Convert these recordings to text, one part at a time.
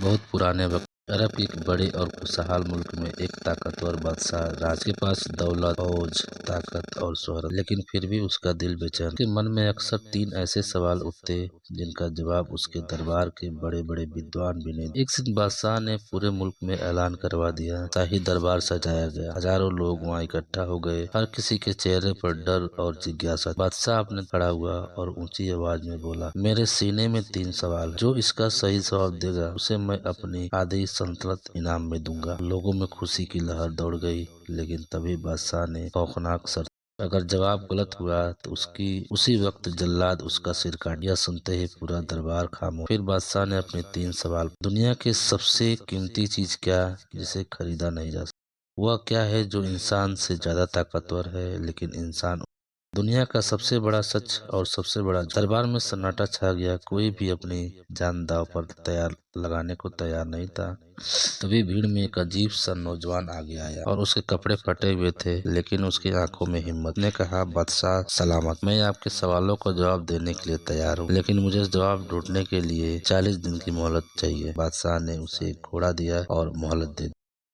बहुत पुराने वक्त अरब के एक बड़े और खुशहाल मुल्क में एक ताकतवर बादशाह राज के पास दौलत, फौज, ताकत और शोहरत, लेकिन फिर भी उसका दिल बेचैन। उसके मन में अक्सर तीन ऐसे सवाल उठते जिनका जवाब उसके दरबार के बड़े बड़े विद्वान भी नहीं। एक दिन बादशाह ने पूरे मुल्क में ऐलान करवा दिया। शाही दरबार सजाया गया, हजारों लोग वहाँ इकट्ठा हो गए। हर किसी के चेहरे पर डर और जिज्ञासा। बादशाह अपने खड़ा हुआ और ऊंची आवाज में बोला, मेरे सीने में तीन सवाल, जो इसका सही जवाब देगा उसे मैं अपनी आधी सल्तनत इनाम में दूंगा। लोगों में खुशी की लहर दौड़ गई, लेकिन तभी बादशाह ने खौफनाक शर्त, अगर जवाब गलत हुआ तो उसकी उसी वक्त जल्लाद उसका सिर काट। यह सुनते ही पूरा दरबार खामोश। फिर बादशाह ने अपने तीन सवाल, दुनिया की सबसे कीमती चीज क्या जिसे खरीदा नहीं जा सकता? वह क्या है जो इंसान से ज्यादा ताकतवर है लेकिन इंसान? दुनिया का सबसे बड़ा सच और सबसे बड़ा दरबार में सन्नाटा छा गया। कोई भी अपनी जान दांव पर तैयार लगाने को तैयार नहीं था। तभी भीड़ में एक अजीब सा नौजवान आगे आया और उसके कपड़े फटे हुए थे, लेकिन उसकी आंखों में हिम्मत। ने कहा, बादशाह सलामत, मैं आपके सवालों को जवाब देने के लिए तैयार हूँ, लेकिन मुझे जवाब ढूंढने के लिए 40 दिन की मोहलत चाहिए। बादशाह ने उसे एक घोड़ा दिया और मोहलत दे दी।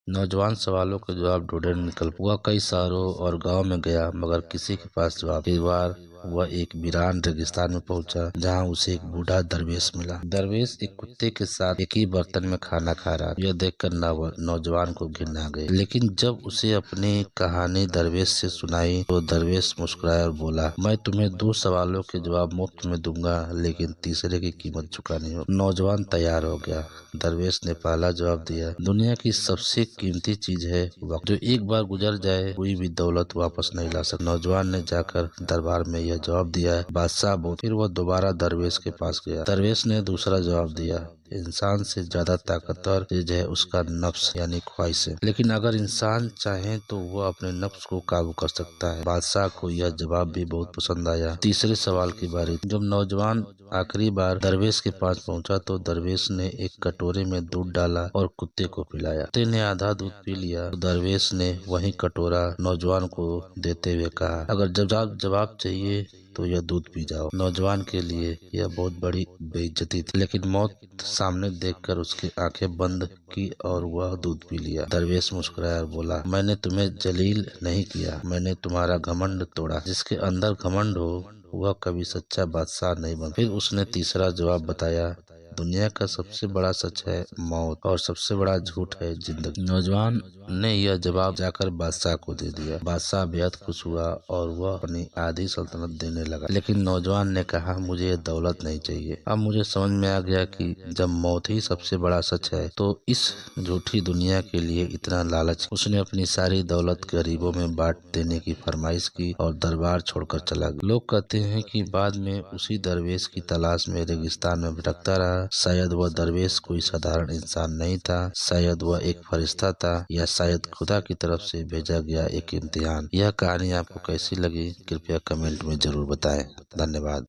नौजवान सवालों के जवाब ढूंढने निकल हुआ कई शहरों और गांव में गया, मगर किसी के पास जवाब। एक बार वह एक वीरान रेगिस्तान में पहुंचा, जहां उसे एक बूढ़ा दरवेश मिला। दरवेश एक कुत्ते के साथ एक ही बर्तन में खाना खा रहा। यह देखकर नौजवान को घिन आ गई, लेकिन जब उसे अपनी कहानी दरवेश से सुनाई तो दरवेश मुस्कुराया और बोला, मैं तुम्हें 2 सवालों के जवाब मुफ्त में दूंगा, लेकिन तीसरे की कीमत चुकानी होगी। नौजवान तैयार हो गया। दरवेश ने पहला जवाब दिया, दुनिया की सबसे कीमती चीज है वक्त, जो एक बार गुजर जाए कोई भी दौलत वापस नहीं ला सकता। नौजवान ने जाकर दरबार में यह जवाब दिया। बादशाह बहुत। फिर वह दोबारा दरवेश के पास गया। दरवेश ने दूसरा जवाब दिया, इंसान से ज्यादा ताकतवर चीज है उसका नफ्स यानी ख्वाहिशें, लेकिन अगर इंसान चाहे तो वह अपने नफ्स को काबू कर सकता है। बादशाह को यह जवाब भी बहुत पसंद आया। तीसरे सवाल की बारी। जब नौजवान आखिरी बार दरवेश के पास पहुंचा तो दरवेश ने एक कटोरे में दूध डाला और कुत्ते को पिलाया। कुत्ते ने आधा दूध पी लिया तो दरवेश ने वही कटोरा नौजवान को देते हुए कहा, अगर जवाब चाहिए तो यह दूध पी जाओ। नौजवान के लिए यह बहुत बड़ी बेइज्जती थी, लेकिन मौत सामने देखकर उसकी आंखें बंद की और वह दूध पी लिया। दरवेश मुस्कुराया और बोला, मैंने तुम्हें जलील नहीं किया, मैंने तुम्हारा घमंड तोड़ा। जिसके अंदर घमंड हो वह कभी सच्चा बादशाह नहीं बन। फिर उसने तीसरा जवाब बताया, दुनिया का सबसे बड़ा सच है मौत और सबसे बड़ा झूठ है जिंदगी। नौजवान ने यह जवाब जाकर बादशाह को दे दिया। बादशाह बेहद खुश हुआ और वह अपनी आधी सल्तनत देने लगा, लेकिन नौजवान ने कहा, मुझे ये दौलत नहीं चाहिए। अब मुझे समझ में आ गया कि जब मौत ही सबसे बड़ा सच है तो इस झूठी दुनिया के लिए इतना लालच। उसने अपनी सारी दौलत गरीबों में बांट देने की फरमाइश की और दरबार छोड़कर चला गया। लोग कहते हैं कि बाद में उसी दरवेश की तलाश में रेगिस्तान में भटकता रहा। शायद वह दरवेश कोई साधारण इंसान नहीं था, शायद वह एक फरिश्ता था, या शायद खुदा की तरफ से भेजा गया एक इम्तिहान। यह कहानी आपको कैसी लगी कृपया कमेंट में जरूर बताएं। धन्यवाद।